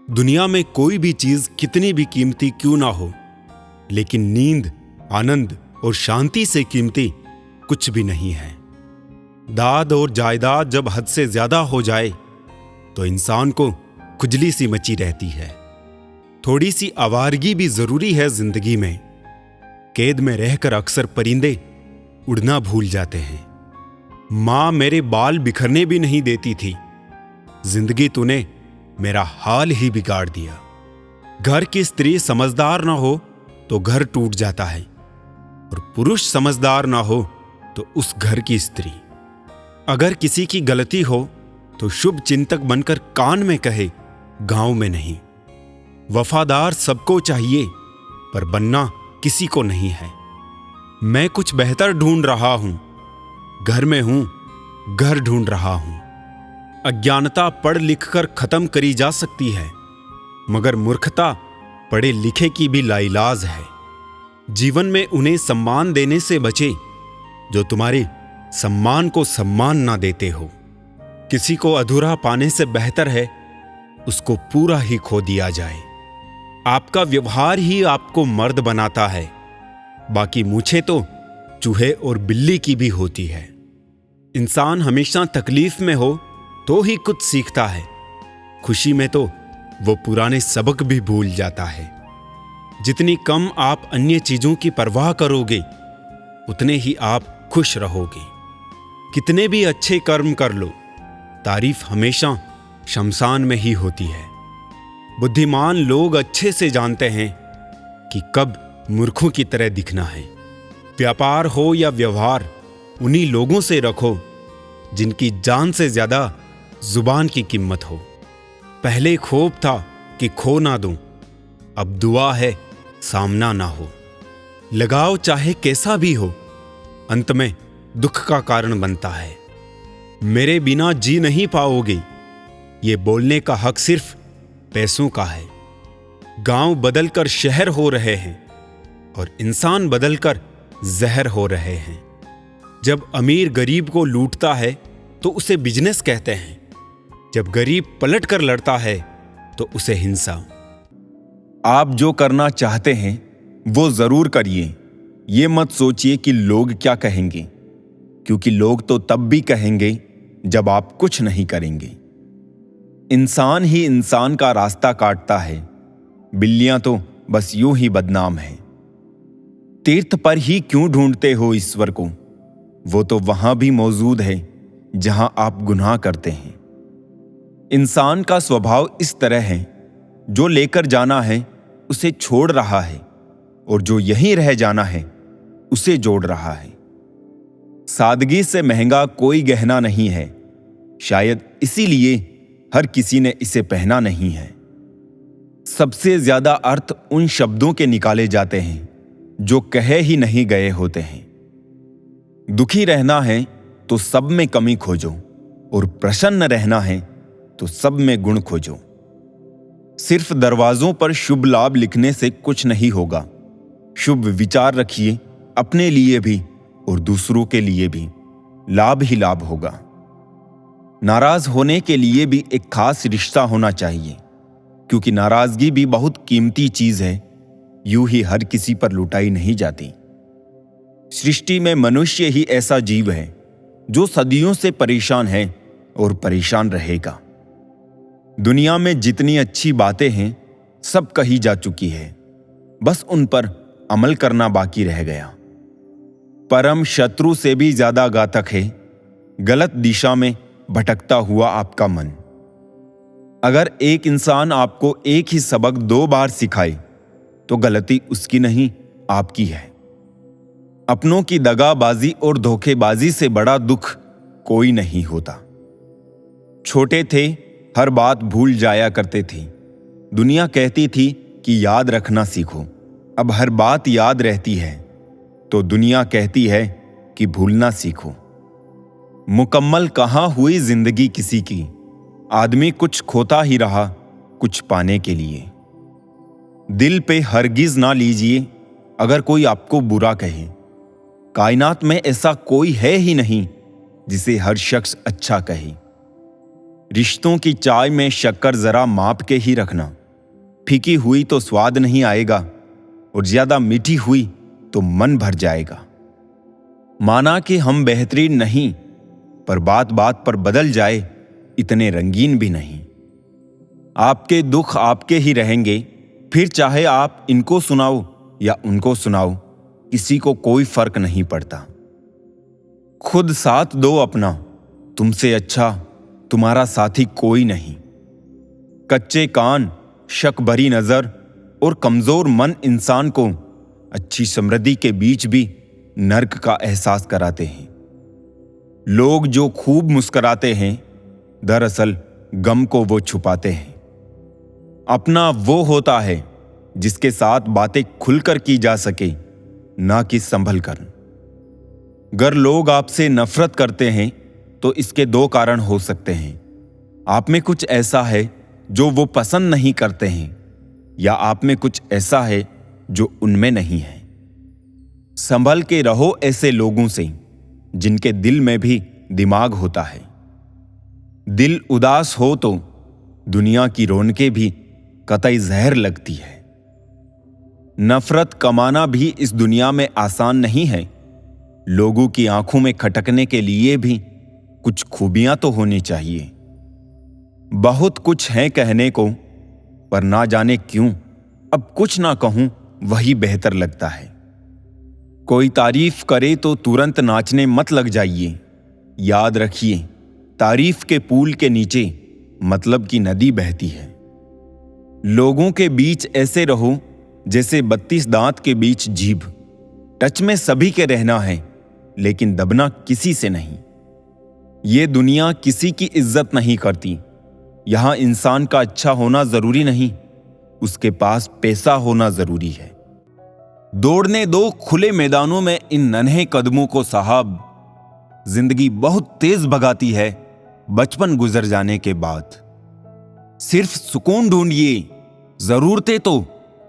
दुनिया में कोई भी चीज कितनी भी कीमती क्यों ना हो, लेकिन नींद, आनंद और शांति से कीमती कुछ भी नहीं है। दाद और जायदाद जब हद से ज्यादा हो जाए तो इंसान को खुजली सी मची रहती है। थोड़ी सी आवारगी भी जरूरी है जिंदगी में। कैद में रहकर अक्सर परिंदे उड़ना भूल जाते हैं। मां मेरे बाल बिखरने भी नहीं देती थी। जिंदगी तूने मेरा हाल ही बिगाड़ दिया। घर की स्त्री समझदार ना हो तो घर टूट जाता है, और पुरुष समझदार ना हो तो उस घर की स्त्री। अगर किसी की गलती हो तो शुभ चिंतक बनकर कान में कहे, गांव में नहीं। वफादार सबको चाहिए, पर बनना किसी को नहीं है। मैं कुछ बेहतर ढूंढ रहा हूं, घर में हूं, घर ढूंढ रहा हूं। अज्ञानता पढ़ लिख कर खत्म करी जा सकती है, मगर मूर्खता पढ़े लिखे की भी लाइलाज है। जीवन में उन्हें सम्मान देने से बचे जो तुम्हारे सम्मान को सम्मान ना देते हो। किसी को अधूरा पाने से बेहतर है उसको पूरा ही खो दिया जाए। आपका व्यवहार ही आपको मर्द बनाता है। बाकी मूछें तो चूहे और बिल्ली की भी होती है। इंसान हमेशा तकलीफ में हो तो ही कुछ सीखता है। खुशी में तो वो पुराने सबक भी भूल जाता है। जितनी कम आप अन्य चीजों की परवाह करोगे, उतने ही आप खुश रहोगे। कितने भी अच्छे कर्म कर लो, तारीफ हमेशा शमशान में ही होती है। बुद्धिमान लोग अच्छे से जानते हैं कि कब मूर्खों की तरह दिखना है। व्यापार हो या व्यवहार, उन्हीं लोगों से रखो जिनकी जान से ज्यादा जुबान की कीमत हो। पहले खौफ था कि खो ना दूं, अब दुआ है सामना ना हो। लगाव चाहे कैसा भी हो, अंत में दुख का कारण बनता है। मेरे बिना जी नहीं पाओगे, ये बोलने का हक सिर्फ पैसों का है। गांव बदलकर शहर हो रहे हैं और इंसान बदलकर जहर हो रहे हैं। जब अमीर गरीब को लूटता है तो उसे बिजनेस कहते हैं। जब गरीब पलट कर लड़ता है तो उसे हिंसा। आप जो करना चाहते हैं वो जरूर करिए। ये मत सोचिए कि लोग क्या कहेंगे, क्योंकि लोग तो तब भी कहेंगे जब आप कुछ नहीं करेंगे। इंसान ही इंसान का रास्ता काटता है, बिल्लियां तो बस यूं ही बदनाम हैं। तीर्थ पर ही क्यों ढूंढते हो ईश्वर को? वो तो वहां भी मौजूद है जहां आप गुनाह करते हैं। इंसान का स्वभाव इस तरह है, जो लेकर जाना है उसे छोड़ रहा है, और जो यहीं रह जाना है उसे जोड़ रहा है। सादगी से महंगा कोई गहना नहीं है, शायद इसीलिए हर किसी ने इसे पहना नहीं है। सबसे ज्यादा अर्थ उन शब्दों के निकाले जाते हैं जो कहे ही नहीं गए होते हैं। दुखी रहना है तो सब में कमी खोजो, और प्रसन्न रहना है तो सब में गुण खोजो। सिर्फ दरवाजों पर शुभ लाभ लिखने से कुछ नहीं होगा। शुभ विचार रखिए, अपने लिए भी और दूसरों के लिए भी लाभ ही लाभ होगा। नाराज होने के लिए भी एक खास रिश्ता होना चाहिए, क्योंकि नाराजगी भी बहुत कीमती चीज है। यूं ही हर किसी पर लुटाई नहीं जाती। सृष्टि में मनुष्य ही ऐसा जीव है जो सदियों से परेशान है और परेशान रहेगा। दुनिया में जितनी अच्छी बातें हैं सब कही जा चुकी है, बस उन पर अमल करना बाकी रह गया। परम शत्रु से भी ज्यादा घातक है गलत दिशा में भटकता हुआ आपका मन। अगर एक इंसान आपको एक ही सबक 2 बार सिखाए तो गलती उसकी नहीं, आपकी है। अपनों की दगाबाजी और धोखेबाजी से बड़ा दुख कोई नहीं होता। छोटे थे, हर बात भूल जाया करते थे। दुनिया कहती थी कि याद रखना सीखो। अब हर बात याद रहती है तो दुनिया कहती है कि भूलना सीखो। मुकम्मल कहाँ हुई जिंदगी किसी की, आदमी कुछ खोता ही रहा कुछ पाने के लिए। दिल पे हरगिज ना लीजिए अगर कोई आपको बुरा कहे। कायनात में ऐसा कोई है ही नहीं जिसे हर शख्स अच्छा कहे। रिश्तों की चाय में शक्कर जरा माप के ही रखना। फीकी हुई तो स्वाद नहीं आएगा और ज्यादा मीठी हुई तो मन भर जाएगा। माना कि हम बेहतरीन नहीं, पर बात बात पर बदल जाए इतने रंगीन भी नहीं। आपके दुख आपके ही रहेंगे, फिर चाहे आप इनको सुनाओ या उनको सुनाओ, किसी को कोई फर्क नहीं पड़ता। खुद साथ दो अपना, तुमसे अच्छा तुम्हारा साथी कोई नहीं। कच्चे कान, शक भरी नजर और कमजोर मन इंसान को अच्छी समृद्धि के बीच भी नर्क का एहसास कराते हैं। लोग जो खूब मुस्कुराते हैं, दरअसल गम को वो छुपाते हैं। अपना वो होता है जिसके साथ बातें खुलकर की जा सके, ना कि संभल कर। अगर लोग आपसे नफरत करते हैं तो इसके दो कारण हो सकते हैं। आप में कुछ ऐसा है जो वो पसंद नहीं करते हैं, या आप में कुछ ऐसा है जो उनमें नहीं है। संभल के रहो ऐसे लोगों से जिनके दिल में भी दिमाग होता है। दिल उदास हो तो दुनिया की रौनकें भी कतई जहर लगती है। नफरत कमाना भी इस दुनिया में आसान नहीं है। लोगों की आंखों में खटकने के लिए भी कुछ खूबियां तो होनी चाहिए। बहुत कुछ है कहने को, पर ना जाने क्यों अब कुछ ना कहूं वही बेहतर लगता है। कोई तारीफ करे तो तुरंत नाचने मत लग जाइए। याद रखिए, तारीफ के पुल के नीचे मतलब की नदी बहती है। लोगों के बीच ऐसे रहो जैसे 32 दांत के बीच जीभ। टच में सभी के रहना है, लेकिन दबना किसी से नहीं। ये दुनिया किसी की इज्जत नहीं करती। यहां इंसान का अच्छा होना जरूरी नहीं, उसके पास पैसा होना जरूरी है। दौड़ने दो खुले मैदानों में इन नन्हे कदमों को साहब। जिंदगी बहुत तेज भगाती है बचपन गुजर जाने के बाद। सिर्फ सुकून ढूंढिए, जरूरतें तो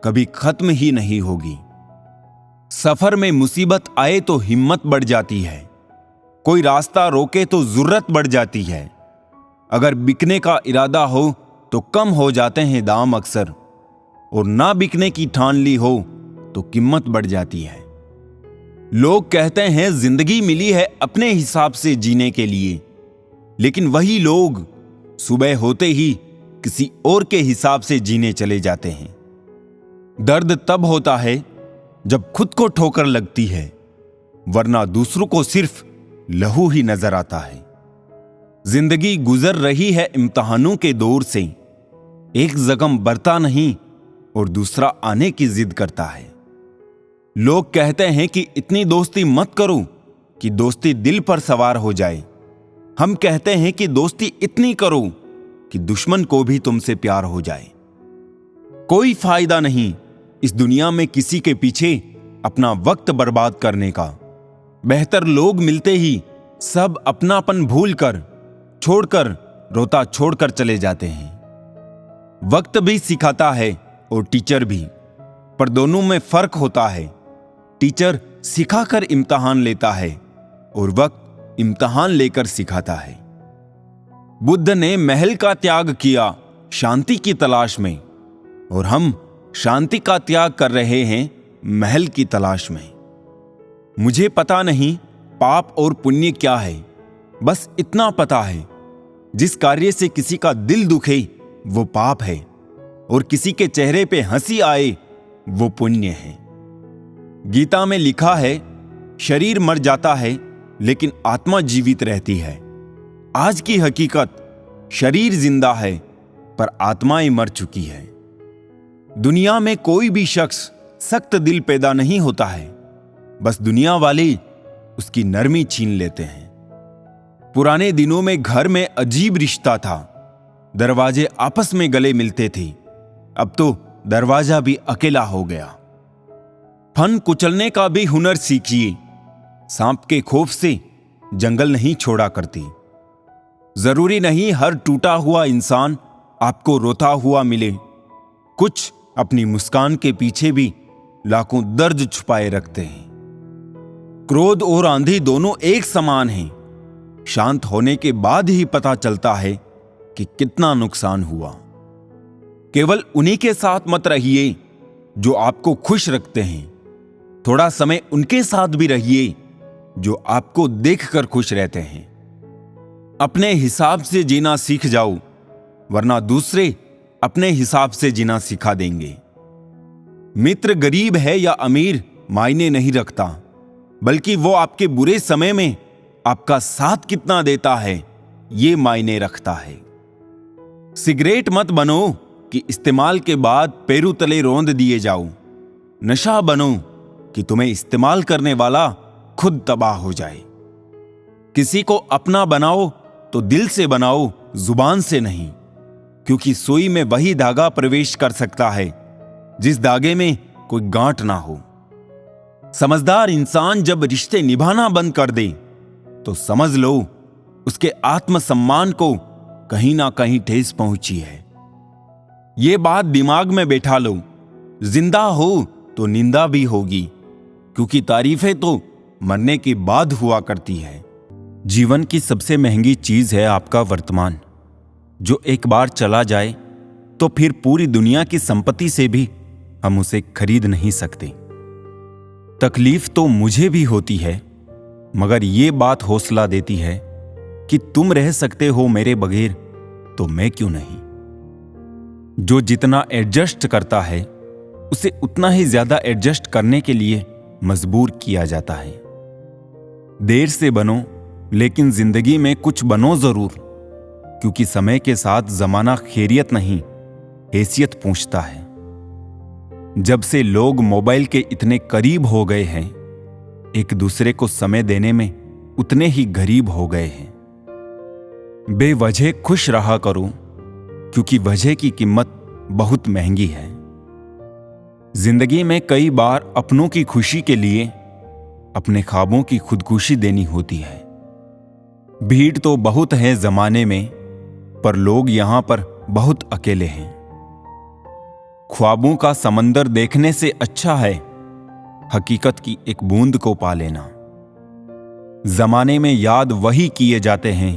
कभी खत्म ही नहीं होगी। सफर में मुसीबत आए तो हिम्मत बढ़ जाती है। कोई रास्ता रोके तो जरूरत बढ़ जाती है। अगर बिकने का इरादा हो तो कम हो जाते हैं दाम अक्सर, और ना बिकने की ठान ली हो तो कीमत बढ़ जाती है। लोग कहते हैं जिंदगी मिली है अपने हिसाब से जीने के लिए, लेकिन वही लोग सुबह होते ही किसी और के हिसाब से जीने चले जाते हैं। दर्द तब होता है जब खुद को ठोकर लगती है, वरना दूसरों को सिर्फ लहू ही नजर आता है। जिंदगी गुजर रही है इम्तिहानों के दौर से। एक जख्म बढ़ता नहीं और दूसरा आने की जिद करता है। लोग कहते हैं कि इतनी दोस्ती मत करो कि दोस्ती दिल पर सवार हो जाए। हम कहते हैं कि दोस्ती इतनी करो कि दुश्मन को भी तुमसे प्यार हो जाए। कोई फायदा नहीं इस दुनिया में किसी के पीछे अपना वक्त बर्बाद करने का। बेहतर लोग मिलते ही सब अपनापन भूलकर छोड़कर रोता छोड़कर चले जाते हैं। वक्त भी सिखाता है और टीचर भी, पर दोनों में फर्क होता है। टीचर सिखाकर इम्तिहान लेता है और वक्त इम्तिहान लेकर सिखाता है। बुद्ध ने महल का त्याग किया शांति की तलाश में, और हम शांति का त्याग कर रहे हैं महल की तलाश में। मुझे पता नहीं पाप और पुण्य क्या है, बस इतना पता है जिस कार्य से किसी का दिल दुखे वो पाप है, और किसी के चेहरे पे हंसी आए वो पुण्य है। गीता में लिखा है, शरीर मर जाता है लेकिन आत्मा जीवित रहती है। आज की हकीकत, शरीर जिंदा है पर आत्माएं मर चुकी है। दुनिया में कोई भी शख्स सख्त दिल पैदा नहीं होता है, बस दुनिया वाले उसकी नरमी छीन लेते हैं। पुराने दिनों में घर में अजीब रिश्ता था। दरवाजे आपस में गले मिलते थे, अब तो दरवाजा भी अकेला हो गया। फन कुचलने का भी हुनर सीखिए। सांप के खौफ से जंगल नहीं छोड़ा करती। जरूरी नहीं हर टूटा हुआ इंसान आपको रोता हुआ मिले। कुछ अपनी मुस्कान के पीछे भी लाखों दर्द छुपाए रखते हैं। क्रोध और आंधी दोनों एक समान हैं। शांत होने के बाद ही पता चलता है कि कितना नुकसान हुआ। केवल उन्हीं के साथ मत रहिए जो आपको खुश रखते हैं। थोड़ा समय उनके साथ भी रहिए जो आपको देखकर खुश रहते हैं। अपने हिसाब से जीना सीख जाओ, वरना दूसरे अपने हिसाब से जीना सिखा देंगे। मित्र गरीब है या अमीर मायने नहीं रखता, बल्कि वो आपके बुरे समय में आपका साथ कितना देता है ये मायने रखता है। सिगरेट मत बनो कि इस्तेमाल के बाद पैरों तले रौंद दिए जाओ। नशा बनो कि तुम्हें इस्तेमाल करने वाला खुद तबाह हो जाए। किसी को अपना बनाओ तो दिल से बनाओ, जुबान से नहीं, क्योंकि सुई में वही धागा प्रवेश कर सकता है जिस धागे में कोई गांठ ना हो। समझदार इंसान जब रिश्ते निभाना बंद कर दे तो समझ लो उसके आत्मसम्मान को कहीं ना कहीं ठेस पहुंची है। ये बात दिमाग में बैठा लो। जिंदा हो तो निंदा भी होगी, क्योंकि तारीफें तो मरने के बाद हुआ करती है। जीवन की सबसे महंगी चीज है आपका वर्तमान, जो एक बार चला जाए तो फिर पूरी दुनिया की संपत्ति से भी हम उसे खरीद नहीं सकते। तकलीफ तो मुझे भी होती है, मगर ये बात हौसला देती है कि तुम रह सकते हो मेरे बगैर, तो मैं क्यों नहीं। जो जितना एडजस्ट करता है उसे उतना ही ज्यादा एडजस्ट करने के लिए मजबूर किया जाता है। देर से बनो, लेकिन जिंदगी में कुछ बनो जरूर, क्योंकि समय के साथ जमाना खैरियत नहीं, हैसियत पूछता है। जब से लोग मोबाइल के इतने करीब हो गए हैं, एक दूसरे को समय देने में उतने ही गरीब हो गए हैं। बेवजह खुश रहा करो, क्योंकि वजह की कीमत बहुत महंगी है। जिंदगी में कई बार अपनों की खुशी के लिए अपने ख्वाबों की खुदकुशी देनी होती है। भीड़ तो बहुत है जमाने में, पर लोग यहां पर बहुत अकेले हैं। ख्वाबों का समंदर देखने से अच्छा है हकीकत की एक बूंद को पा लेना। जमाने में याद वही किए जाते हैं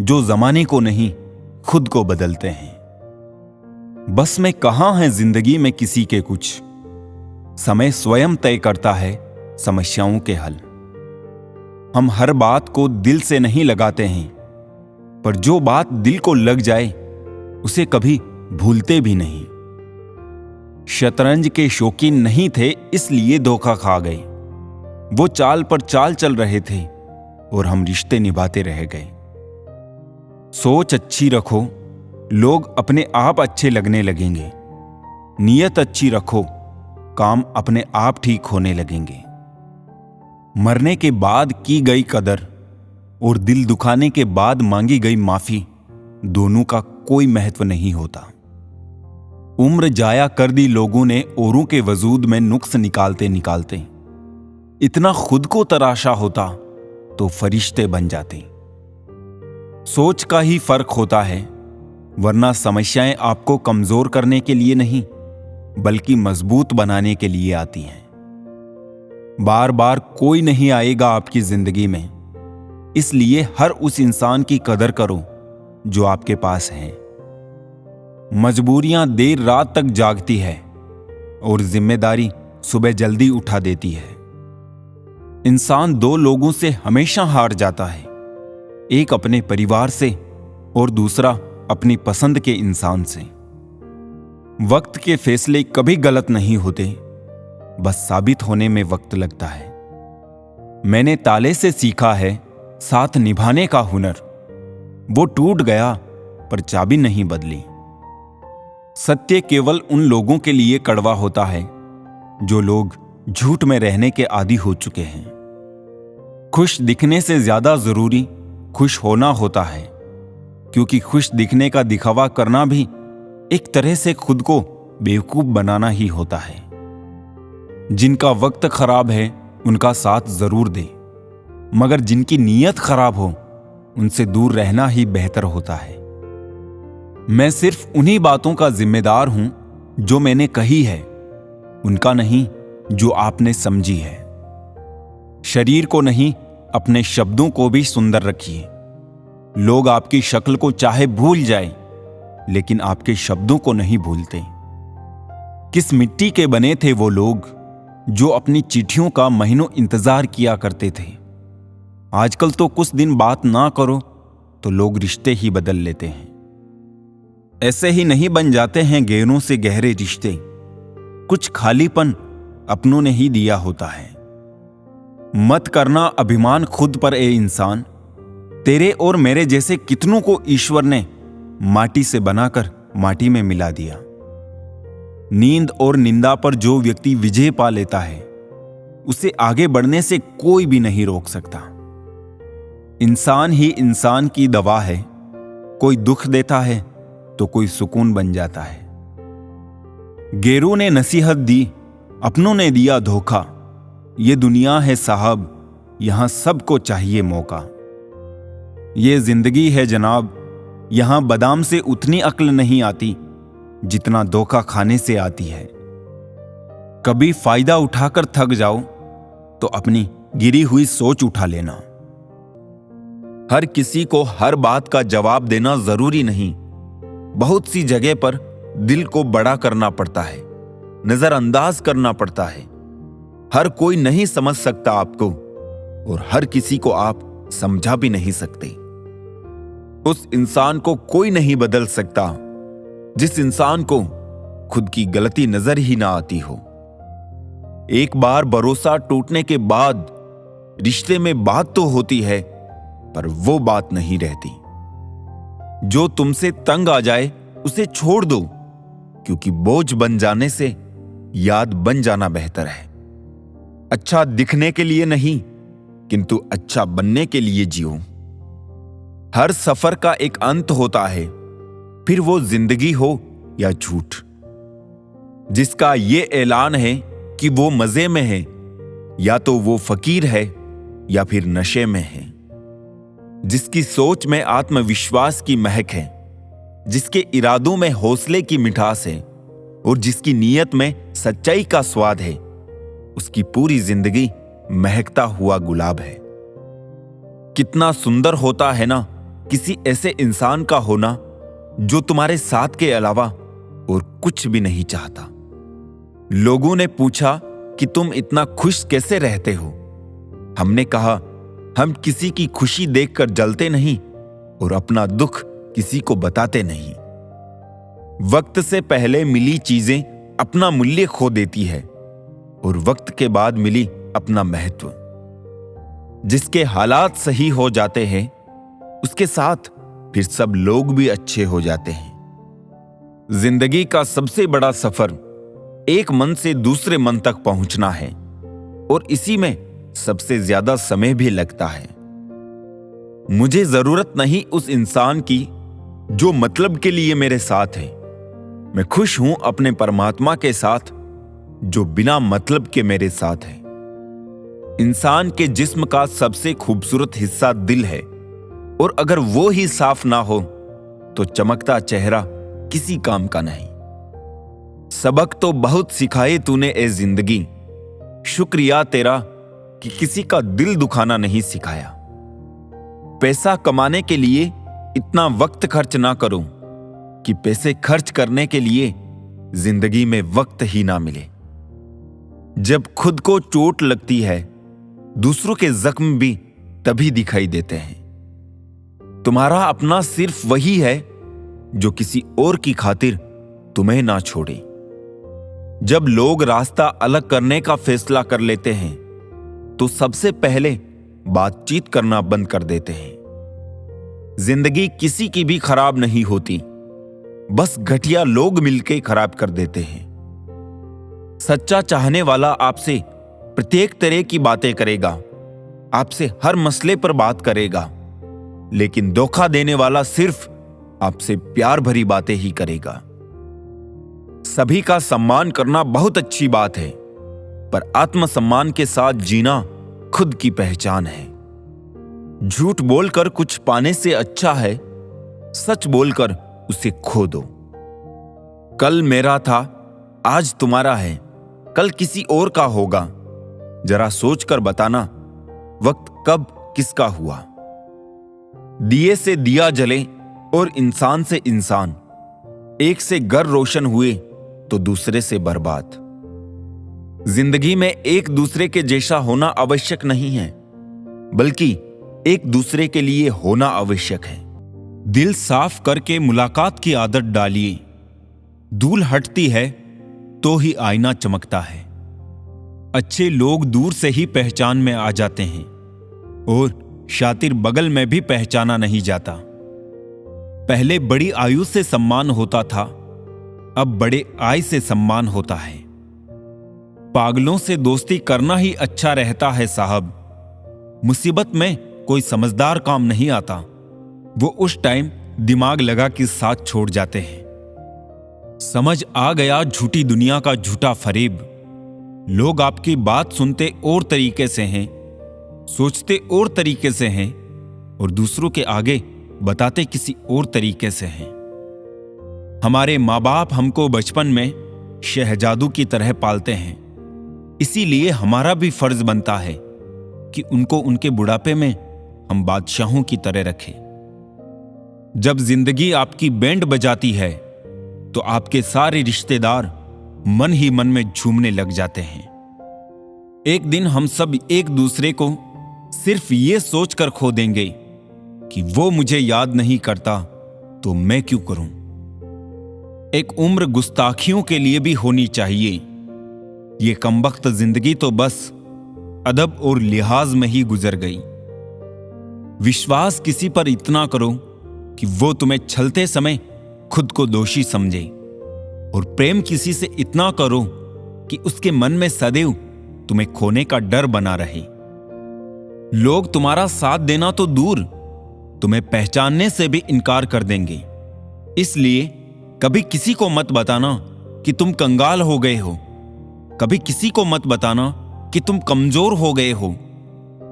जो जमाने को नहीं, खुद को बदलते हैं। बस में कहां है जिंदगी में किसी के कुछ, समय स्वयं तय करता है समस्याओं के हल। हम हर बात को दिल से नहीं लगाते हैं, पर जो बात दिल को लग जाए उसे कभी भूलते भी नहीं। शतरंज के शौकीन नहीं थे, इसलिए धोखा खा गए। वो चाल पर चाल चल रहे थे और हम रिश्ते निभाते रह गए। सोच अच्छी रखो, लोग अपने आप अच्छे लगने लगेंगे। नीयत अच्छी रखो, काम अपने आप ठीक होने लगेंगे। मरने के बाद की गई कदर और दिल दुखाने के बाद मांगी गई माफी, दोनों का कोई महत्व नहीं होता। उम्र जाया कर दी लोगों ने औरों के वजूद में नुक्स निकालते निकालते। इतना खुद को तराशा होता तो फरिश्ते बन जाते। सोच का ही फर्क होता है, वरना समस्याएं आपको कमजोर करने के लिए नहीं, बल्कि मजबूत बनाने के लिए आती हैं। बार बार कोई नहीं आएगा आपकी जिंदगी में, इसलिए हर उस इंसान की कदर करो जो आपके पास है। मजबूरियां देर रात तक जागती है और जिम्मेदारी सुबह जल्दी उठा देती है। इंसान दो लोगों से हमेशा हार जाता है, एक अपने परिवार से और दूसरा अपनी पसंद के इंसान से। वक्त के फैसले कभी गलत नहीं होते, बस साबित होने में वक्त लगता है। मैंने ताले से सीखा है साथ निभाने का हुनर। वो टूट गया पर चाबी नहीं बदली। सत्य केवल उन लोगों के लिए कड़वा होता है जो लोग झूठ में रहने के आदी हो चुके हैं। खुश दिखने से ज्यादा जरूरी खुश होना होता है, क्योंकि खुश दिखने का दिखावा करना भी एक तरह से खुद को बेवकूफ बनाना ही होता है। जिनका वक्त खराब है उनका साथ जरूर दे, मगर जिनकी नीयत खराब हो उनसे दूर रहना ही बेहतर होता है। मैं सिर्फ उन्हीं बातों का जिम्मेदार हूं जो मैंने कही है, उनका नहीं जो आपने समझी है। शरीर को नहीं, अपने शब्दों को भी सुंदर रखिए। लोग आपकी शक्ल को चाहे भूल जाएं, लेकिन आपके शब्दों को नहीं भूलते। किस मिट्टी के बने थे वो लोग जो अपनी चिट्ठियों का महीनों इंतजार किया करते थे। आजकल तो कुछ दिन बात ना करो तो लोग रिश्ते ही बदल लेते हैं। ऐसे ही नहीं बन जाते हैं गहरों से गहरे रिश्ते। कुछ खालीपन अपनों ने ही दिया होता है। मत करना अभिमान खुद पर ए इंसान। तेरे और मेरे जैसे कितनों को ईश्वर ने माटी से बनाकर माटी में मिला दिया। नींद और निंदा पर जो व्यक्ति विजय पा लेता है, उसे आगे बढ़ने से कोई भी नहीं रोक सकता। इंसान ही इंसान की दवा है। कोई दुख देता है तो कोई सुकून बन जाता है। गैरों ने नसीहत दी, अपनों ने दिया धोखा। ये दुनिया है साहब, यहां सबको चाहिए मौका। ये जिंदगी है जनाब, यहां बादाम से उतनी अक्ल नहीं आती जितना धोखा खाने से आती है। कभी फायदा उठाकर थक जाओ तो अपनी गिरी हुई सोच उठा लेना। हर किसी को हर बात का जवाब देना जरूरी नहीं। बहुत सी जगह पर दिल को बड़ा करना पड़ता है, नजरअंदाज करना पड़ता है। हर कोई नहीं समझ सकता आपको और हर किसी को आप समझा भी नहीं सकते। उस इंसान को कोई नहीं बदल सकता जिस इंसान को खुद की गलती नजर ही ना आती हो। एक बार भरोसा टूटने के बाद रिश्ते में बात तो होती है, पर वो बात नहीं रहती। जो तुमसे तंग आ जाए उसे छोड़ दो, क्योंकि बोझ बन जाने से याद बन जाना बेहतर है। अच्छा दिखने के लिए नहीं, किंतु अच्छा बनने के लिए जियो। हर सफर का एक अंत होता है, फिर वो जिंदगी हो या झूठ। जिसका ये ऐलान है कि वो मजे में है, या तो वो फकीर है या फिर नशे में है। जिसकी सोच में आत्मविश्वास की महक है, जिसके इरादों में हौसले की मिठास है और जिसकी नीयत में सच्चाई का स्वाद है, उसकी पूरी जिंदगी महकता हुआ गुलाब है। कितना सुंदर होता है ना किसी ऐसे इंसान का होना जो तुम्हारे साथ के अलावा और कुछ भी नहीं चाहता। लोगों ने पूछा कि तुम इतना खुश कैसे रहते हो। हमने कहा, हम किसी की खुशी देखकर जलते नहीं और अपना दुख किसी को बताते नहीं। वक्त से पहले मिली चीजें अपना मूल्य खो देती है और वक्त के बाद मिली अपना महत्व। जिसके हालात सही हो जाते हैं, उसके साथ फिर सब लोग भी अच्छे हो जाते हैं। जिंदगी का सबसे बड़ा सफर एक मन से दूसरे मन तक पहुंचना है और इसी में सबसे ज्यादा समय भी लगता है। मुझे जरूरत नहीं उस इंसान की जो मतलब के लिए मेरे साथ है। मैं खुश हूं अपने परमात्मा के साथ जो बिना मतलब के मेरे साथ है। इंसान के जिस्म का सबसे खूबसूरत हिस्सा दिल है और अगर वो ही साफ ना हो तो चमकता चेहरा किसी काम का नहीं। सबक तो बहुत सिखाए तूने ए जिंदगी, शुक्रिया तेरा कि किसी का दिल दुखाना नहीं सिखाया। पैसा कमाने के लिए इतना वक्त खर्च ना करो कि पैसे खर्च करने के लिए जिंदगी में वक्त ही ना मिले। जब खुद को चोट लगती है, दूसरों के जख्म भी तभी दिखाई देते हैं। तुम्हारा अपना सिर्फ वही है जो किसी और की खातिर तुम्हें ना छोड़े। जब लोग रास्ता अलग करने का फैसला कर लेते हैं, तो सबसे पहले बातचीत करना बंद कर देते हैं। जिंदगी किसी की भी खराब नहीं होती, बस घटिया लोग मिलकर खराब कर देते हैं। सच्चा चाहने वाला आपसे प्रत्येक तरह की बातें करेगा, आपसे हर मसले पर बात करेगा, लेकिन धोखा देने वाला सिर्फ आपसे प्यार भरी बातें ही करेगा। सभी का सम्मान करना बहुत अच्छी बात है, पर आत्मसम्मान के साथ जीना खुद की पहचान है। झूठ बोलकर कुछ पाने से अच्छा है सच बोलकर उसे खो दो। कल मेरा था, आज तुम्हारा है, कल किसी और का होगा। जरा सोचकर बताना वक्त कब किसका हुआ। दिए से दिया जले और इंसान से इंसान, एक से घर रोशन हुए तो दूसरे से बर्बाद। जिंदगी में एक दूसरे के जैसा होना आवश्यक नहीं है, बल्कि एक दूसरे के लिए होना आवश्यक है। दिल साफ करके मुलाकात की आदत डालिए। धूल हटती है तो ही आईना चमकता है। अच्छे लोग दूर से ही पहचान में आ जाते हैं और शातिर बगल में भी पहचाना नहीं जाता। पहले बड़ी आयु से सम्मान होता था, अब बड़े आय से सम्मान होता है। पागलों से दोस्ती करना ही अच्छा रहता है साहब। मुसीबत में कोई समझदार काम नहीं आता, वो उस टाइम दिमाग लगा के साथ छोड़ जाते हैं। समझ आ गया झूठी दुनिया का झूठा फरेब। लोग आपकी बात सुनते और तरीके से हैं, सोचते और तरीके से हैं और दूसरों के आगे बताते किसी और तरीके से हैं। हमारे माँ बाप हमको बचपन में शहजादू की तरह पालते हैं, इसीलिए हमारा भी फर्ज बनता है कि उनको उनके बुढ़ापे में हम बादशाहों की तरह रखें। जब जिंदगी आपकी बैंड बजाती है तो आपके सारे रिश्तेदार मन ही मन में झूमने लग जाते हैं। एक दिन हम सब एक दूसरे को सिर्फ ये सोचकर खो देंगे कि वो मुझे याद नहीं करता तो मैं क्यों करूं। एक उम्र गुस्ताखियों के लिए भी होनी चाहिए। ये कमबख्त जिंदगी तो बस अदब और लिहाज में ही गुजर गई। विश्वास किसी पर इतना करो कि वो तुम्हें छलते समय खुद को दोषी समझे, और प्रेम किसी से इतना करो कि उसके मन में सदैव तुम्हें खोने का डर बना रहे। लोग तुम्हारा साथ देना तो दूर, तुम्हें पहचानने से भी इनकार कर देंगे। इसलिए कभी किसी को मत बताना कि तुम कंगाल हो गए हो, कभी किसी को मत बताना कि तुम कमजोर हो गए हो,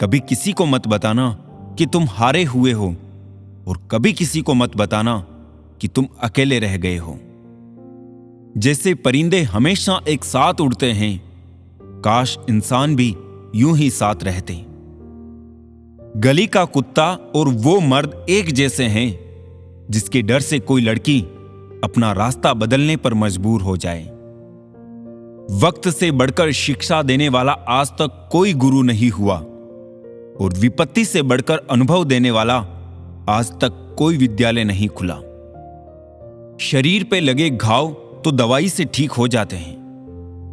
कभी किसी को मत बताना कि तुम हारे हुए हो, और कभी किसी को मत बताना कि तुम अकेले रह गए हो। जैसे परिंदे हमेशा एक साथ उड़ते हैं, काश इंसान भी यूं ही साथ रहते। गली का कुत्ता और वो मर्द एक जैसे हैं जिसके डर से कोई लड़की अपना रास्ता बदलने पर मजबूर हो जाए। वक्त से बढ़कर शिक्षा देने वाला आज तक कोई गुरु नहीं हुआ, और विपत्ति से बढ़कर अनुभव देने वाला आज तक कोई विद्यालय नहीं खुला। शरीर पे लगे घाव तो दवाई से ठीक हो जाते हैं,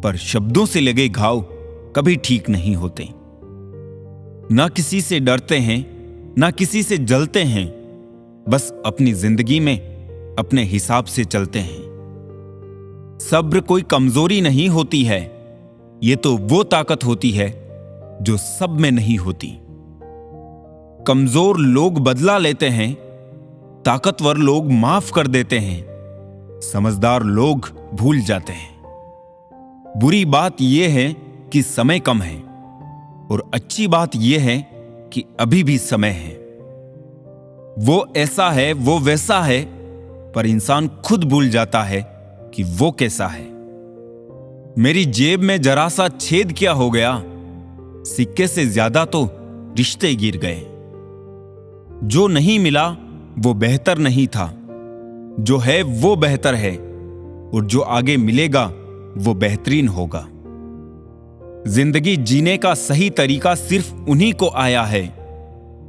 पर शब्दों से लगे घाव कभी ठीक नहीं होते। ना किसी से डरते हैं, ना किसी से जलते हैं, बस अपनी जिंदगी में अपने हिसाब से चलते हैं। सब्र कोई कमजोरी नहीं होती है, ये तो वो ताकत होती है जो सब में नहीं होती। कमजोर लोग बदला लेते हैं, ताकतवर लोग माफ कर देते हैं, समझदार लोग भूल जाते हैं। बुरी बात यह है कि समय कम है, और अच्छी बात यह है कि अभी भी समय है। वो ऐसा है, वो वैसा है, पर इंसान खुद भूल जाता है कि वो कैसा है। मेरी जेब में जरा सा छेद क्या हो गया, सिक्के से ज्यादा तो रिश्ते गिर गए। जो नहीं मिला वो बेहतर नहीं था, जो है वो बेहतर है, और जो आगे मिलेगा वो बेहतरीन होगा। जिंदगी जीने का सही तरीका सिर्फ उन्हीं को आया है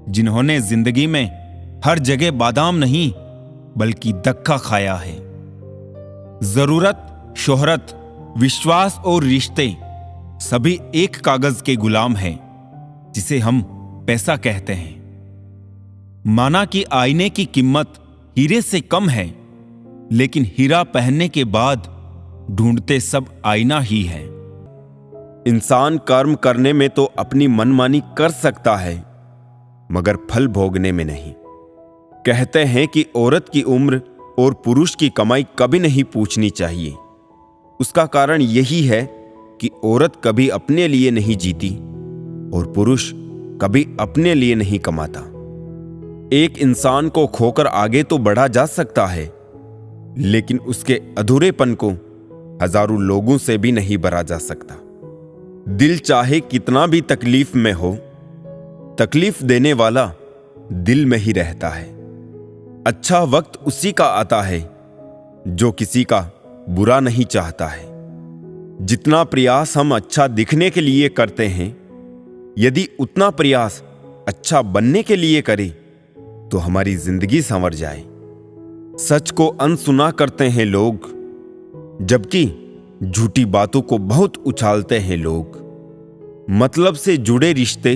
जिन्होंने जिंदगी में हर जगह बादाम नहीं बल्कि धक्का खाया है। जरूरत, शोहरत, विश्वास और रिश्ते सभी एक कागज के गुलाम हैं जिसे हम पैसा कहते हैं। माना कि आईने की कीमत हीरे से कम है, लेकिन हीरा पहनने के बाद ढूंढते सब आईना ही है। इंसान कर्म करने में तो अपनी मनमानी कर सकता है, मगर फल भोगने में नहीं। कहते हैं कि औरत की उम्र और पुरुष की कमाई कभी नहीं पूछनी चाहिए। उसका कारण यही है कि औरत कभी अपने लिए नहीं जीती और पुरुष कभी अपने लिए नहीं कमाता। एक इंसान को खोकर आगे तो बढ़ा जा सकता है, लेकिन उसके अधूरेपन को हजारों लोगों से भी नहीं भरा जा सकता। दिल चाहे कितना भी तकलीफ में हो, तकलीफ देने वाला दिल में ही रहता है। अच्छा वक्त उसी का आता है जो किसी का बुरा नहीं चाहता है। जितना प्रयास हम अच्छा दिखने के लिए करते हैं, यदि उतना प्रयास अच्छा बनने के लिए करें तो हमारी जिंदगी संवर जाए। सच को अनसुना करते हैं लोग, जबकि झूठी बातों को बहुत उछालते हैं लोग। मतलब से जुड़े रिश्ते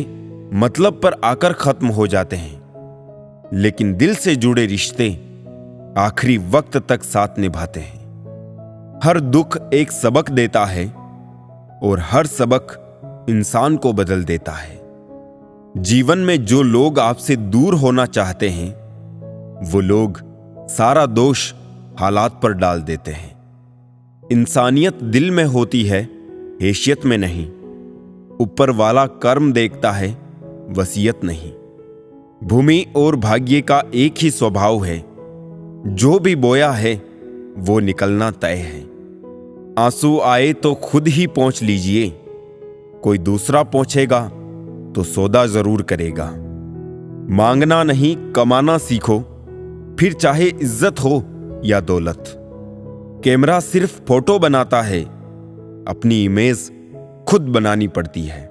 मतलब पर आकर खत्म हो जाते हैं, लेकिन दिल से जुड़े रिश्ते आखिरी वक्त तक साथ निभाते हैं। हर दुख एक सबक देता है और हर सबक इंसान को बदल देता है। जीवन में जो लोग आपसे दूर होना चाहते हैं, वो लोग सारा दोष हालात पर डाल देते हैं। इंसानियत दिल में होती है, हैसियत में नहीं। ऊपर वाला कर्म देखता है, वसीयत नहीं। भूमि और भाग्य का एक ही स्वभाव है, जो भी बोया है वो निकलना तय है। आंसू आए तो खुद ही पोंछ लीजिए, कोई दूसरा पोंछेगा तो सौदा जरूर करेगा। मांगना नहीं कमाना सीखो, फिर चाहे इज्जत हो या दौलत। कैमरा सिर्फ फोटो बनाता है, अपनी इमेज खुद बनानी पड़ती है।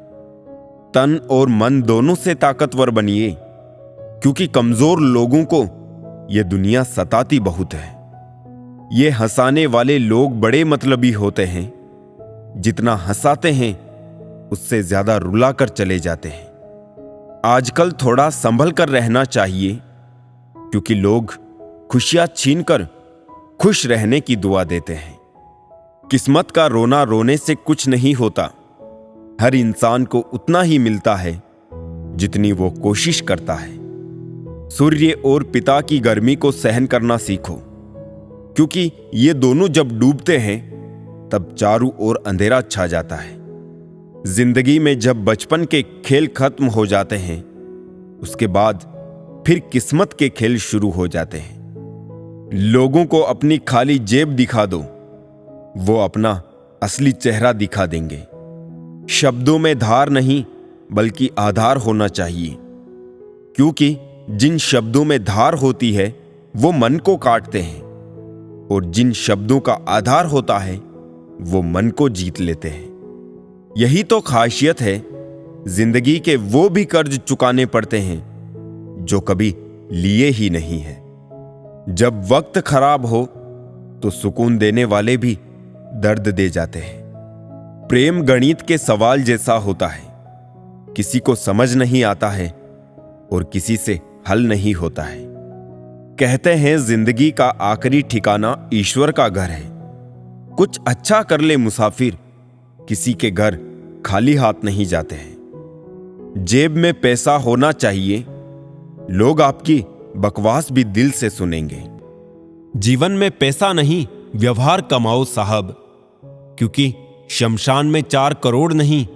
तन और मन दोनों से ताकतवर बनिए, क्योंकि कमजोर लोगों को यह दुनिया सताती बहुत है। ये हंसाने वाले लोग बड़े मतलबी होते हैं, जितना हंसाते हैं उससे ज्यादा रुला कर चले जाते हैं। आजकल थोड़ा संभल कर रहना चाहिए, क्योंकि लोग खुशियां छीनकर खुश रहने की दुआ देते हैं। किस्मत का रोना रोने से कुछ नहीं होता। हर इंसान को उतना ही मिलता है जितनी वो कोशिश करता है। सूर्य और पिता की गर्मी को सहन करना सीखो, क्योंकि ये दोनों जब डूबते हैं तब चारों ओर अंधेरा छा जाता है। जिंदगी में जब बचपन के खेल खत्म हो जाते हैं, उसके बाद फिर किस्मत के खेल शुरू हो जाते हैं। लोगों को अपनी खाली जेब दिखा दो, वो अपना असली चेहरा दिखा देंगे। शब्दों में धार नहीं बल्कि आधार होना चाहिए, क्योंकि जिन शब्दों में धार होती है वो मन को काटते हैं, और जिन शब्दों का आधार होता है वो मन को जीत लेते हैं। यही तो खासियत है। जिंदगी के वो भी कर्ज चुकाने पड़ते हैं जो कभी लिए ही नहीं है। जब वक्त खराब हो तो सुकून देने वाले भी दर्द दे जाते हैं। प्रेम गणित के सवाल जैसा होता है, किसी को समझ नहीं आता है और किसी से हल नहीं होता है। कहते हैं जिंदगी का आखिरी ठिकाना ईश्वर का घर है। कुछ अच्छा कर ले मुसाफिर, किसी के घर खाली हाथ नहीं जाते हैं। जेब में पैसा होना चाहिए, लोग आपकी बकवास भी दिल से सुनेंगे। जीवन में पैसा नहीं व्यवहार कमाओ साहब, क्योंकि शमशान में 4 करोड़ नहीं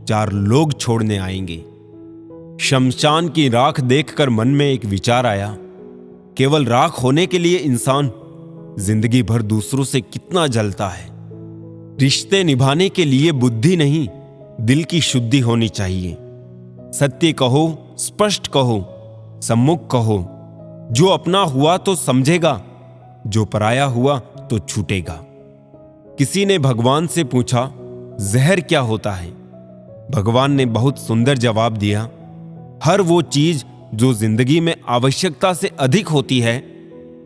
4 लोग छोड़ने आएंगे। शमशान की राख देखकर मन में एक विचार आया, केवल राख होने के लिए इंसान जिंदगी भर दूसरों से कितना जलता है। रिश्ते निभाने के लिए बुद्धि नहीं दिल की शुद्धि होनी चाहिए। सत्य कहो, स्पष्ट कहो, सम्मुख कहो। जो अपना हुआ तो समझेगा, जो पराया हुआ तो छूटेगा। किसी ने भगवान से पूछा, जहर क्या होता है? भगवान ने बहुत सुंदर जवाब दिया, हर वो चीज जो जिंदगी में आवश्यकता से अधिक होती है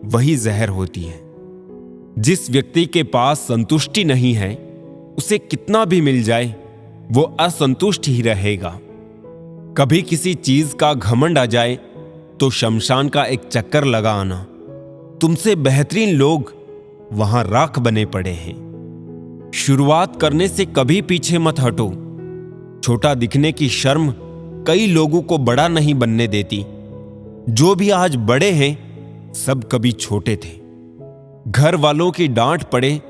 वही जहर होती है। जिस व्यक्ति के पास संतुष्टि नहीं है, उसे कितना भी मिल जाए वो असंतुष्ट ही रहेगा। कभी किसी चीज का घमंड आ जाए तो शमशान का एक चक्कर लगा आना। तुमसे बेहतरीन लोग वहां राख बने पड़े हैं। शुरुआत करने से कभी पीछे मत हटो। छोटा दिखने की शर्म कई लोगों को बड़ा नहीं बनने देती। जो भी आज बड़े हैं सब कभी छोटे थे। घर वालों की डांट पड़े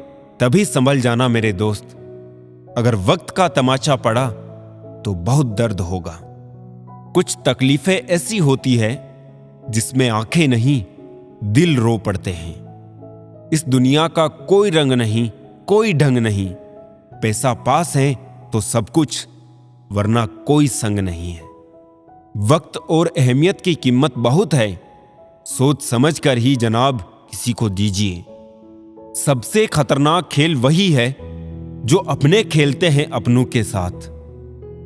तभी संभल जाना मेरे दोस्त। अगर वक्त का तमाचा पड़ा तो बहुत दर्द होगा। कुछ तकलीफें ऐसी होती है जिसमें आंखें नहीं दिल रो पड़ते हैं। इस दुनिया का कोई रंग नहीं, कोई ढंग नहीं। पैसा पास है तो सब कुछ, वरना कोई संग नहीं है। वक्त और अहमियत की कीमत बहुत है, सोच समझ कर ही जनाब किसी को दीजिए। सबसे खतरनाक खेल वही है जो अपने खेलते हैं अपनों के साथ।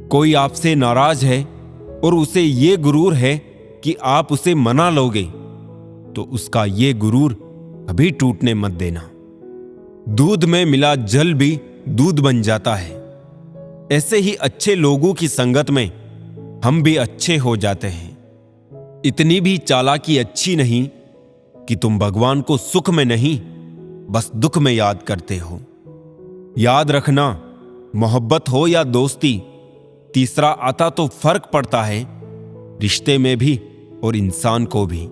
कोई आपसे नाराज है और उसे ये गुरूर है कि आप उसे मना लोगे, तो उसका ये गुरूर कभी टूटने मत देना। दूध में मिला जल भी दूध बन जाता है। ऐसे ही अच्छे लोगों की संगत में हम भी अच्छे हो जाते हैं। इतनी भी चालाकी अच्छी नहीं कि तुम भगवान को सुख में नहीं बस दुख में याद करते हो। याद रखना, मोहब्बत हो या दोस्ती, तीसरा आता तो फर्क पड़ता है रिश्ते में भी और इंसान को भी।